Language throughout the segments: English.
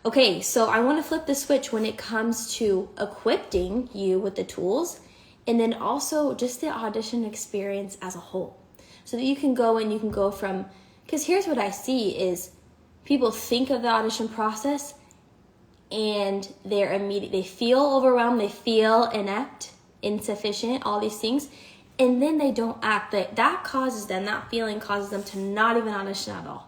Okay, so I want to flip the switch when it comes to equipping you with the tools, and then also just the audition experience as a whole. So that you can go from, because here's what I see is people think of the audition process and they feel overwhelmed, they feel inept, insufficient, all these things, and then they don't act. That feeling causes them to not even audition at all.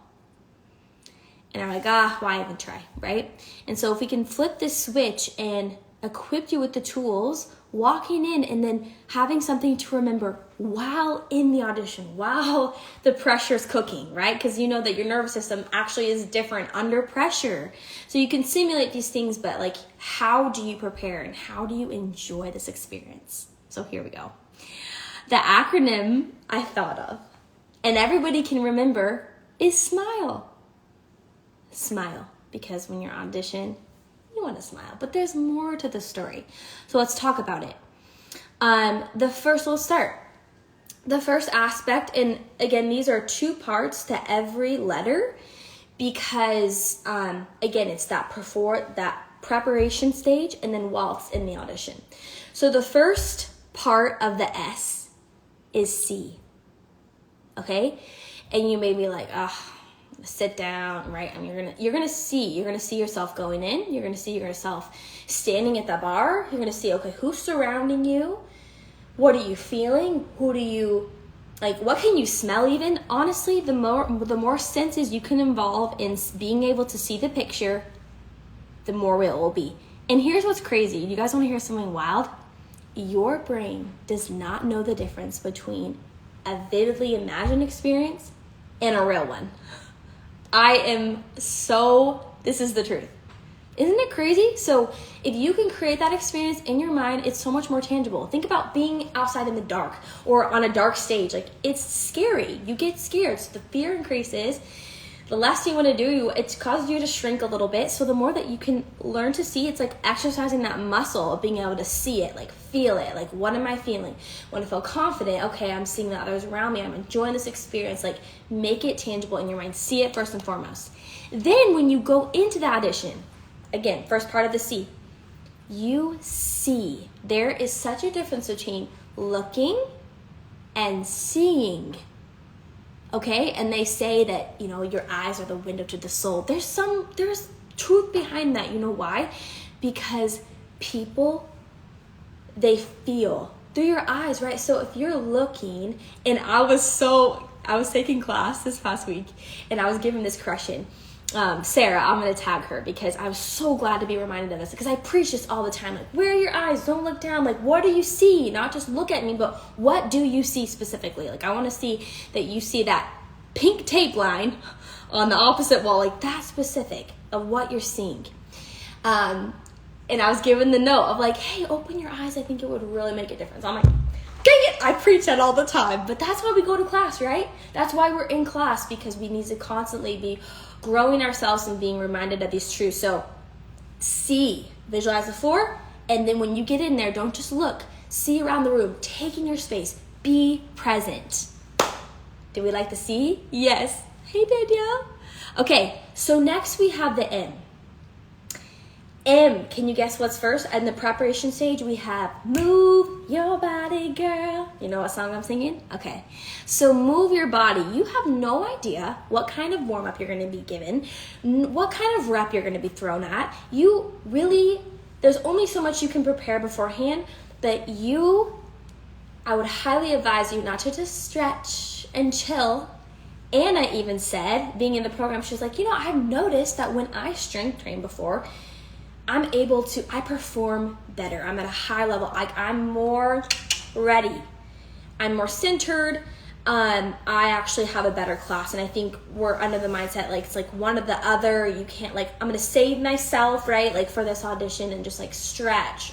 And I'm like, why even try, right? And so if we can flip this switch and equip you with the tools, walking in and then having something to remember while in the audition, while the pressure's cooking, right? Because you know that your nervous system actually is different under pressure. So you can simulate these things, but like, how do you prepare and how do you enjoy this experience? So here we go. The acronym I thought of, and everybody can remember, is SMILE. Smile, because when you're audition, you want to smile, but there's more to the story. So let's talk about it. Let's start. The first aspect, and again, these are 2 parts to every letter, because again, it's that preparation stage and then while it's in the audition. So the first part of the S is C. Okay? And you may be like, sit down, right? And you're gonna see yourself going in. You're gonna see yourself standing at the bar. You're gonna see, okay, who's surrounding you? What are you feeling? What can you smell even? Honestly, the more senses you can involve in being able to see the picture, the more real it will be. And here's what's crazy. You guys want to hear something wild? Your brain does not know the difference between a vividly imagined experience and a real one. This is the truth. Isn't it crazy? So if you can create that experience in your mind, it's so much more tangible. Think about being outside in the dark or on a dark stage. Like, it's scary. You get scared. So the fear increases. The less you want to do, it causes you to shrink a little bit. So the more that you can learn to see, it's like exercising that muscle of being able to see it, like feel it. Like, what am I feeling? When I feel confident, okay, I'm seeing the others around me. I'm enjoying this experience. Like, make it tangible in your mind. See it first and foremost. Then when you go into the audition, again, first part of the C, you see. There is such a difference between looking and seeing. Okay, and they say that, your eyes are the window to the soul. There's truth behind that. You know why? Because people, they feel through your eyes, right? So if you're looking, and I was taking class this past week, and I was given this question. Sarah, I'm going to tag her because I was so glad to be reminded of this, because I preach this all the time. Like, where are your eyes? Don't look down. Like, what do you see? Not just look at me, but what do you see specifically? Like, I want to see that you see that pink tape line on the opposite wall, like that specific of what you're seeing. And I was given the note of like, hey, open your eyes. I think it would really make a difference. I'm like, dang it, I preach that all the time. But that's why we go to class, right? That's why we're in class, because we need to constantly be growing ourselves and being reminded of these truths. So see, visualize the floor, and then when you get in there, don't just look. See around the room, taking your space. Be present. Do we like to see? Yes. Hey, Danielle. Okay, so next we have the M. M, can you guess what's first? In the preparation stage, we have move your body, girl. You know what song I'm singing? Okay. So move your body. You have no idea what kind of warm-up you're going to be given, what kind of rep you're going to be thrown at. There's only so much you can prepare beforehand, but I would highly advise you not to just stretch and chill. Anna even said, being in the program, she was like, I've noticed that when I strength train before, I perform better. I'm at a high level. I'm more ready. I'm more centered. I actually have a better class. And I think we're under the mindset, like, it's like one or the other. You can't, like, I'm going to save myself, right? Like, for this audition and just like stretch.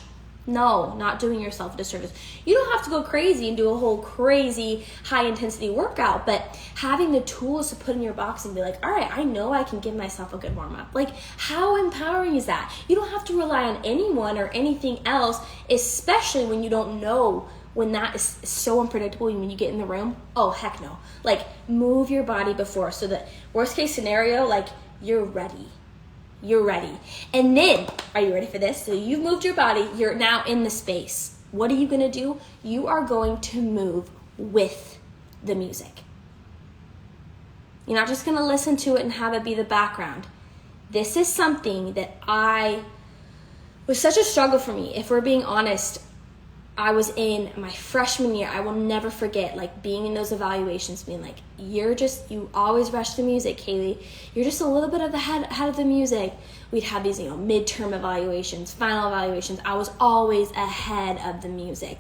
No, not doing yourself a disservice. You don't have to go crazy and do a whole crazy high intensity workout, but having the tools to put in your box and be like, all right, I know I can give myself a good warm up. Like, how empowering is that? You don't have to rely on anyone or anything else, especially when you don't know, when that is so unpredictable when you get in the room. Oh, heck no. Like, move your body before, so that worst case scenario, like, you're ready. you're ready. And then, are you ready for this? So you've moved your body, you're now in the space. What are you gonna do? You are going to move with the music. You're not just gonna listen to it and have it be the background. This is something that was such a struggle for me. If we're being honest, I was in my freshman year. I will never forget, like, being in those evaluations, being like, you always rush the music, Kaylee. You're just a little bit of the head of the music. We'd have these, midterm evaluations, final evaluations. I was always ahead of the music.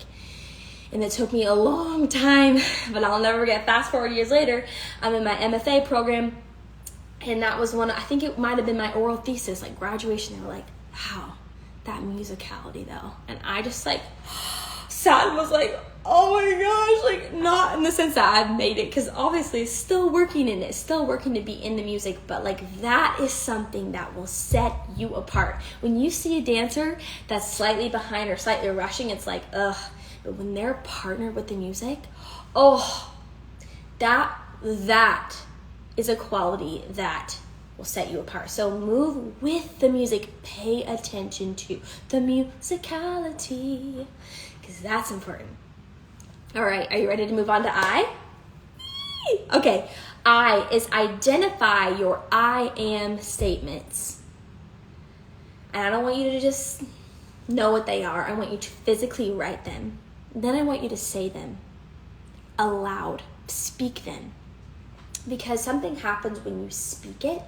And it took me a long time, but I'll never forget. Fast forward years later, I'm in my MFA program, and that was I think it might have been my oral thesis, like graduation. They were like, wow, that musicality though. And I just sat and was like, oh my gosh, like, not in the sense that I've made it, because obviously still working in it, still working to be in the music, but like that is something that will set you apart. When you see a dancer that's slightly behind or slightly rushing, it's like, ugh. But when they're partnered with the music, that is a quality that will set you apart. So move with the music. Pay attention to the musicality, because that's important. All right, are you ready to move on to I? Okay, I is identify your I am statements. And I don't want you to just know what they are. I want you to physically write them. Then I want you to say them aloud. Speak them. Because something happens when you speak it,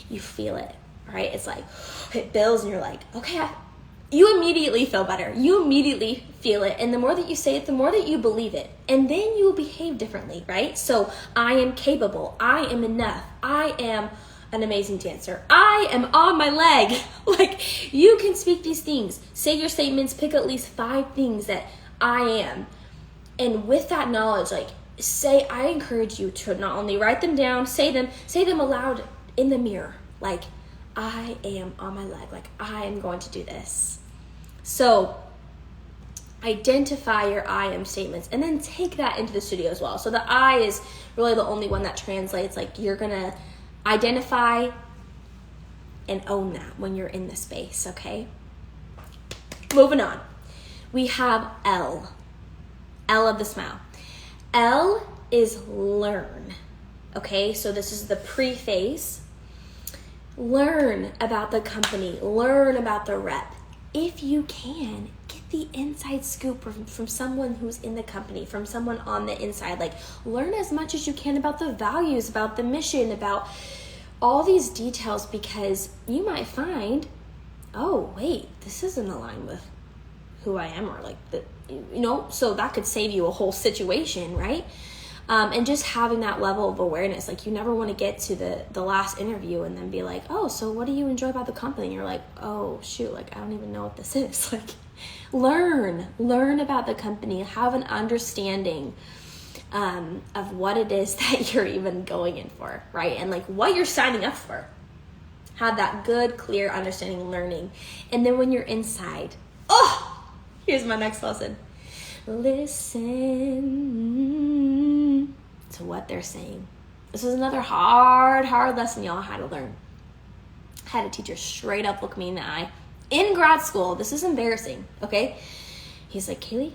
you feel it, right? It's like, it builds and you're like, okay, you immediately feel better. You immediately feel it. And the more that you say it, the more that you believe it. And then you will behave differently, right? So I am capable. I am enough. I am an amazing dancer. I am on my leg. Like, you can speak these things. Say your statements. Pick at least 5 things that I am. And with that knowledge, I encourage you to not only write them down, say them aloud in the mirror. Like, I am on my leg. Like, I am going to do this. So identify your I am statements and then take that into the studio as well. So the I is really the only one that translates. Like, you're going to identify and own that when you're in the space, okay? Moving on. We have L. L of the smile. L is learn. Okay, so this is the preface. Learn about the company. Learn about the rep. If you can, get the inside scoop from someone who's in the company, from someone on the inside. Like, learn as much as you can about the values, about the mission, about all these details, because you might find, oh, wait, this isn't aligned with who I am, or so that could save you a whole situation, right? And just having that level of awareness. Like, you never want to get to the last interview and then be like, oh, so what do you enjoy about the company? And you're like, oh, shoot, I don't even know what this is. Learn about the company, have an understanding of what it is that you're even going in for, right? And what you're signing up for. Have that good, clear understanding, learning. And then when you're inside, here's my next lesson. Listen to what they're saying. This was another hard lesson y'all had to learn. I had a teacher straight up look me in the eye in grad school. This is embarrassing, okay? He's like, Kaylee,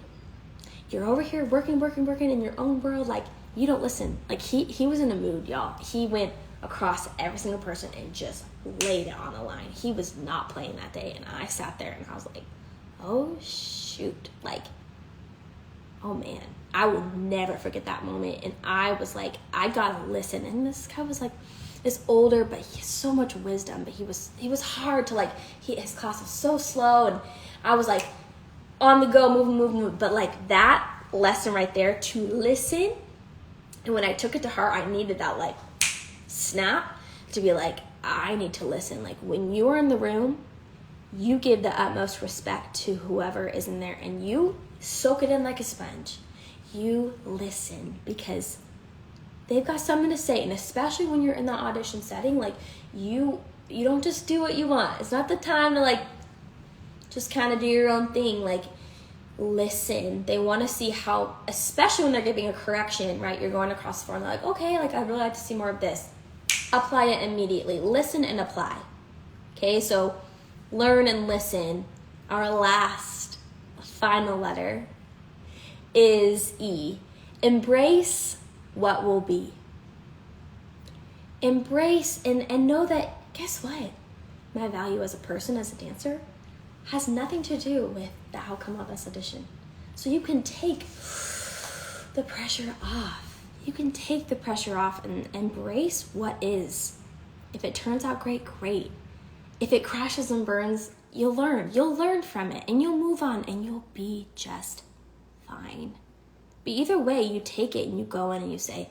you're over here working in your own world. You don't listen. He was in a mood, y'all. He went across every single person and just laid it on the line. He was not playing that day. And I sat there and I was like, oh, shoot. Oh man, I will never forget that moment. And I was like, I gotta listen. And this guy was is older, but he has so much wisdom. But he was hard to his class was so slow, and I was on the go, moving. But that lesson right there, to listen. And when I took it to heart, I needed that snap to be I need to listen. When you are in the room, you give the utmost respect to whoever is in there, and you soak it in like a sponge. You listen, because they've got something to say. And especially when you're in the audition setting, you don't just do what you want. It's not the time to just kind of do your own thing. Listen. They want to see how, especially when they're giving a correction, right? You're going across the floor and they're like, okay, I'd really like to see more of this. Apply it immediately. Listen and apply. Okay, so learn and listen. Our last, final letter is E. Embrace what will be. Embrace and know that, guess what? My value as a person, as a dancer, has nothing to do with the outcome of this audition. So you can take the pressure off. You can take the pressure off and embrace what is. If it turns out great, great. If it crashes and burns, you'll learn. You'll learn from it and you'll move on and you'll be just fine. But either way, you take it and you go in and you say,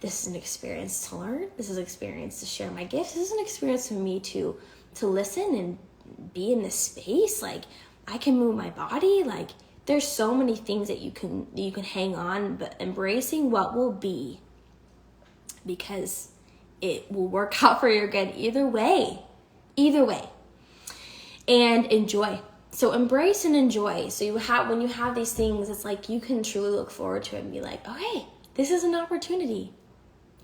this is an experience to learn. This is an experience to share my gifts. This is an experience for me to listen and be in this space. Like, I can move my body. Like, there's so many things that you can hang on, but embracing what will be, because it will work out for your good either way. And enjoy. So embrace and enjoy. So when you have these things, it's like you can truly look forward to it and be like, okay, this is an opportunity.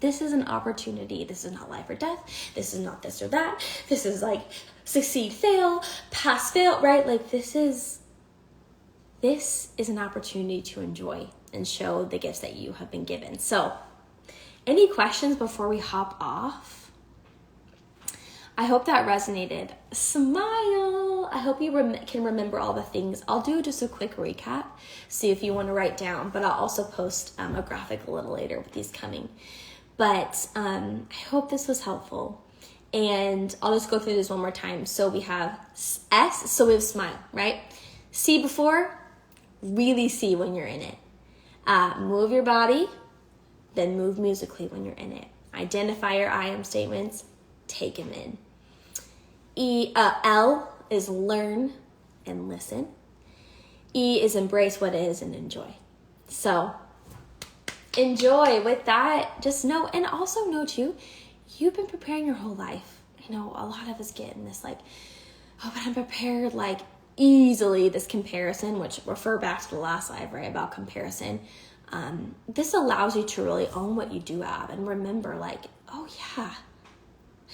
This is an opportunity. This is not life or death. This is not this or that. This is like succeed, fail, pass, fail, right? Like this is an opportunity to enjoy and show the gifts that you have been given. So any questions before we hop off? I hope that resonated. Smile. I hope you can remember all the things. I'll do just a quick recap, see if you want to write down, but I'll also post a graphic a little later with these coming. But I hope this was helpful. And I'll just go through this one more time. So we have S, so we have smile, right? See before, really see when you're in it. Move your body, then move musically when you're in it. Identify your I am statements, take them in. L is learn and listen. E is embrace what is and enjoy. So enjoy with that. Just know, and also know too, you've been preparing your whole life. I know a lot of us get in this like, oh, but I'm prepared, like easily, this comparison, which refer back to the last live, right, about comparison. This allows you to really own what you do have and remember like, oh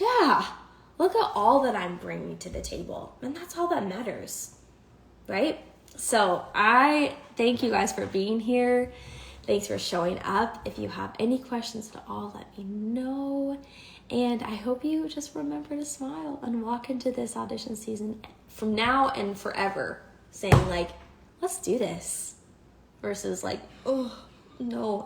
yeah, look at all that I'm bringing to the table. And that's all that matters, right? So I thank you guys for being here. Thanks for showing up. If you have any questions at all, let me know. And I hope you just remember to smile and walk into this audition season from now and forever saying like, let's do this, versus like, oh no.